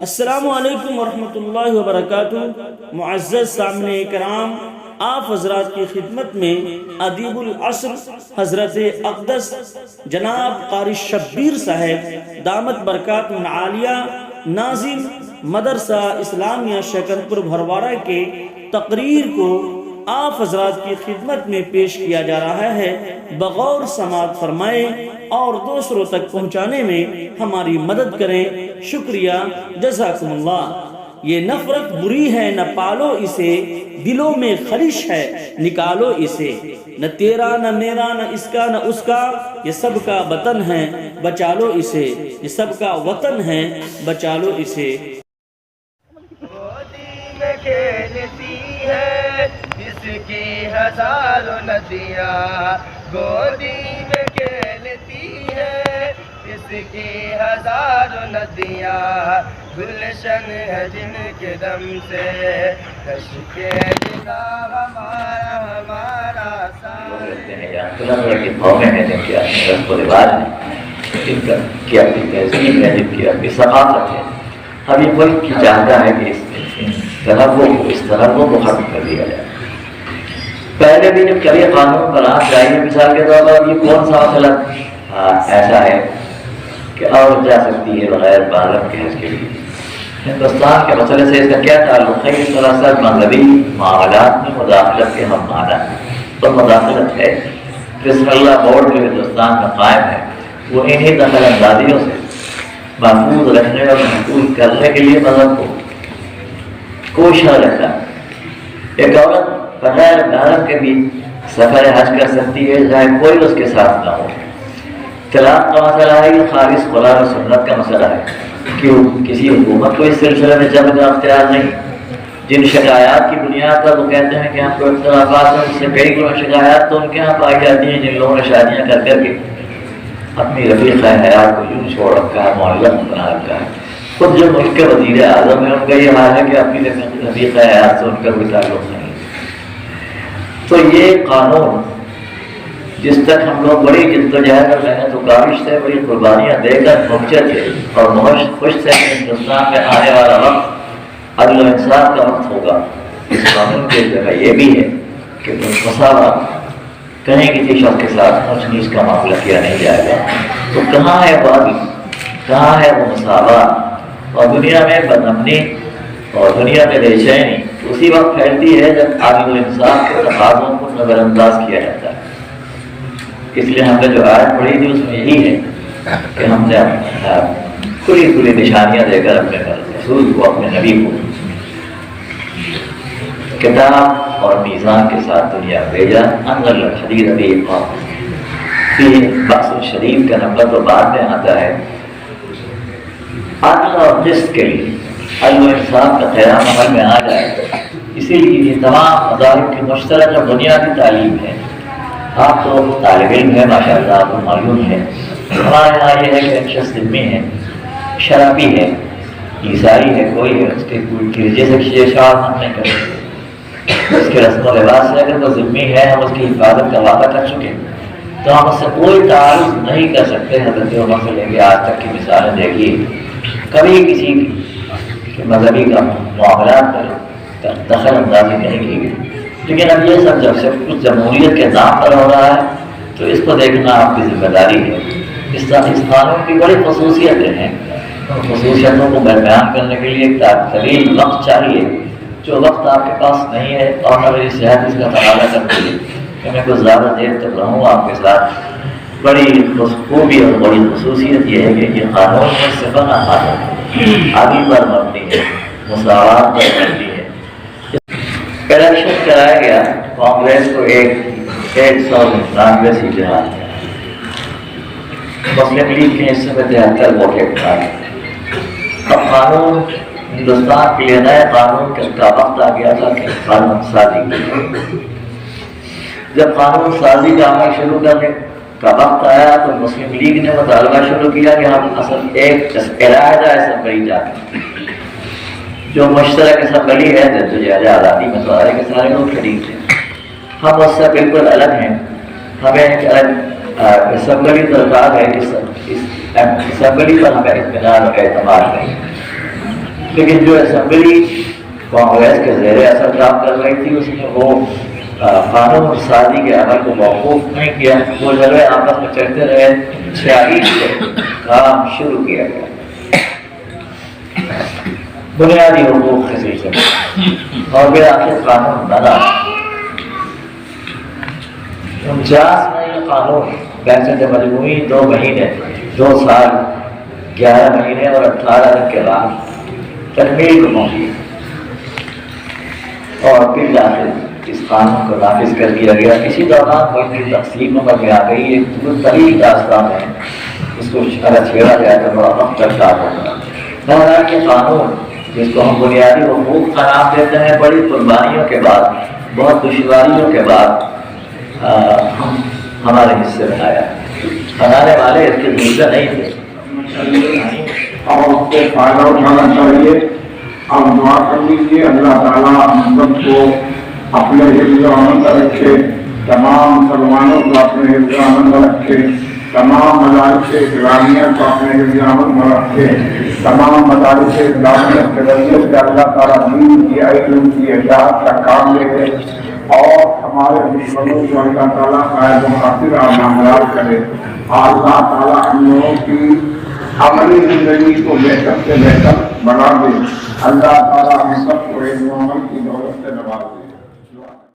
السلام علیکم ورحمۃ اللہ وبرکاتہ۔ معزز سامعین کرام، آپ حضرات کی خدمت میں ادیب العصر حضرت اقدس جناب قاری شبیر صاحب دامت برکاتہ عالیہ ناظم مدرسہ اسلامیہ شکرپور بھرواڑہ کے تقریر کو آپ حضرات کی خدمت میں پیش کیا جا رہا ہے۔ بغور سماعت فرمائیں اور دوسروں تک پہنچانے میں ہماری مدد کریں۔ شکریہ، جزاکم اللہ۔ یہ نفرت بری ہے، نہ پالو اسے، دلوں میں خلش ہے، نکالو اسے۔ نہ تیرا نہ میرا نہ اس کا نہ اس کا، یہ سب کا وطن ہے، بچا لو اسے۔ یہ سب کا وطن ہے، بچا لو اسے۔ گودی میں کھیلتی ہے جس کی ہزاروں ندیاں، گودی میں کھیلتی ہے جس کی ہزاروں ندیاں، گلشن ہے جن کے دم سے کشکے جگہ ہمارا قومیں ہیں جن کے اپنے رسم و رواج ہیں، جن کی اپنی تہذیب ہے، جن کی اپنی ثقافت ہے۔ ہم یہ ملک کی چاہتا ہے کہ اس تنوع کو ختم کر دیا جائے۔ پہلے بھی جب کبھی قانون بنا چاہیے، مثال کے طور پر یہ کون سا مسئلہ ایسا ہے کہ عورت جا سکتی ہے بغیر بالغ کے حج کے لیے؟ ہندوستان کے مسئلے سے اس کا کیا تعلق ہے؟ اس طرح سے مذہبی معاملات میں مداخلت کے ہم مانا تو مداخلت ہے۔ بسم اللہ بورڈ جو ہندوستان میں قائم ہے وہ انہی دخل اندازیوں سے محفوظ رکھنے اور محفوظ کرنے کے لیے مذہب کو کوشاں رہتا ہے۔ ایک عورت بغیر محرم کے بھی سفر حج کر سکتی ہے، چاہے کوئی اس کے ساتھ نہ ہو۔ طلاق کا مسئلہ ہے، یہ خالص قرآن و سنت کا مسئلہ ہے کہ کسی حکومت کو اس سلسلے میں جبر کا اختیار نہیں۔ جن شکایات کی بنیاد پر وہ کہتے ہیں کہ ہم کو اختلافات ہیں، اس سے کئی گنا شکایات تو ان کے یہاں پائی جاتی ہیں جن لوگوں نے شادیاں کر کر کے اپنی رفیق حیات کو یوں چھوڑ رکھا ہے، معلق بنا رکھا ہے۔ خود جو ملک کے وزیر اعظم ہیں ان کا یہ حال ہے کہ اپنی رفیق حیات سے ان کا کوئی تعلق نہیں۔ تو یہ قانون جس تک ہم لوگ بڑی جدوجہد اور محنت و کاوش سے بڑی قربانیاں دے کر پہنچے تھے، اور بہت خوش تھے کہ ہندوستان میں آنے والا وقت عدل و انصاف کا وقت ہوگا۔ اس قانون کی جگہ یہ بھی ہے کہ مساوات کہیں کسی شخص کے ساتھ اونچ نیچ کا معاملہ کیا نہیں جائے گا۔ تو کہاں ہے باغی، کہاں ہے وہ مساوات؟ اور دنیا میں بدامنی اور دنیا میں بے چینی اسی وقت پھیلتی ہے جب عدل و انصاف کے تقاضوں کو نظر انداز کیا جاتا ہے۔ اس لیے ہم نے جو آیت پڑھی تھی اس میں یہی ہے کہ ہم نے کھلی نشانیاں دے کر اپنے رسول کو، اپنے نبی کو کتاب اور میزان کے ساتھ دنیا بھیجا۔ انزل الحدید ابھی بخش شریف کا نمبر تو بعد میں آتا ہے۔ عدل اور قسط کے لیے عدل و انصاف کا قیام عمل میں آ جائے، اسی لیے یہ تمام مذاہب کی مشترکہ بنیادی تعلیم ہے۔ آپ تو طالب علم ہے، ماشاء اللہ آپ کو معلوم ہے۔ ہمارے یہاں یہ ہے کہ ایک شخص ذمہ ہے، شرابی ہے، عیسائی ہے، کوئی ہے، اس کے گرجے سے کسی اشعار ہم نہیں کر سکتے۔ اس کے رسم و رواج سے اگر وہ ذمہ ہے، ہم اس کی حفاظت کا وعدہ کر چکے تو ہم اس سے کوئی تعارض نہیں کر سکتے۔ حضرت عمر سے لے کے آج تک کی مثالیں دیکھیے، کبھی کسی کے مذہبی کا معاملات پر دخل اندازی نہیں کی گئی۔ لیکن اب یہ سب جب سے کچھ جمہوریت کے نام پر ہو رہا ہے تو اس کو دیکھنا آپ کی ذمہ داری ہے۔ اس قانون کی بڑی خصوصیتیں ہیں، ان خصوصیتوں کو بیان کرنے کے لیے ایک طویل وقت چاہیے، جو وقت آپ کے پاس نہیں ہے، اور نہ میری صحت اس کا تقاضا کرتی ہے کہ میں کچھ زیادہ دیر تک رہوں آپ کے ساتھ۔ بڑی خوبی اور بڑی خصوصیت یہ ہے کہ یہ قانون میں صفت عدل پر مبنی ہے، مساوات پر مبنی ہے۔ الیکشن کرایا گیا، کانگریس کو 199 سیٹیں آئی، مسلم لیگ کے حصے میں 73 ووٹ آئے۔ اب قانون ہندوستان کے لیے نئے قانون کا وقت آ گیا تھا کہ قانون سازی کی۔ جب قانون سازی کا عمل شروع کرنے کا وقت آیا تو مسلم لیگ نے مطالبہ شروع کیا کہ ہم اصل ایک علیحدہ اسمبلی چاہتے ہیں، جو مشترک اسمبلی ہے جدوجہد آزادی میں سارے کے سارے لوگ شریک تھے۔ ہم اس سے بالکل الگ ہیں، ہمیں ایک الگ اسمبلی درکار ہے، اس اسمبلی پر ہمیں اطمینان اور اعتماد نہیں۔ لیکن جو اسمبلی کانگریس کے زیر اثر کام کر رہی تھی اس نے وہ قانون سازی کے عمل کو موقوف نہیں کیا، وہ جگہ آپس میں چڑھتے رہے، 46 سے کام شروع کیا گیا بنیادی حقوق کے سلسلے اور پھر آخر قانون بنا 49 میں یہ قانون بحث مجموعی 2 مہینے 2 سال 11 مہینے اور 18 دن کے بعد تکمیل پہنچی اور پھر آخر اس قانون کو نافذ کر دیا گیا۔ اسی دوران کوئی تقسیم عمل میں آ گئی، ایک طویل داستان ہے، اس کو اگر چھیڑا جائے تو بڑا وقت چلتا ہوگا۔ حالانکہ قانون جس کو ہم بنیادی حقوق کا نام دیتے ہیں، بڑی قربانیوں کے بعد، بہت دشواریوں کے بعد ہمارے حصے میں آیا۔ بنانے والے اس کے دوسرے نہیں تھے اور اس سے فائدہ اٹھانا چاہیے۔ آپ دعا کر لیجیے اللہ تعالیٰ ہم سب کو اپنے حفظ و امان میں رکھے، تمام مسلمانوں کو اپنے حفظ و امان میں رکھے، تمام مدارس اسلامیہ کو اپنے حفظ و امان میں رکھے، تمام مدارس اسلامیہ کے ذریعے سے اللہ تعالیٰ دین کی علم کی اشاعت کا کام لے لے اور ہمارے دشمنوں کو اللہ تعالیٰ قائد و خاطر اور نامراد کرے۔ اللہ تعالیٰ ہم لوگوں کی عملی زندگی کو بہتر سے بہتر بنا دے۔ اللہ تعالیٰ ہم سب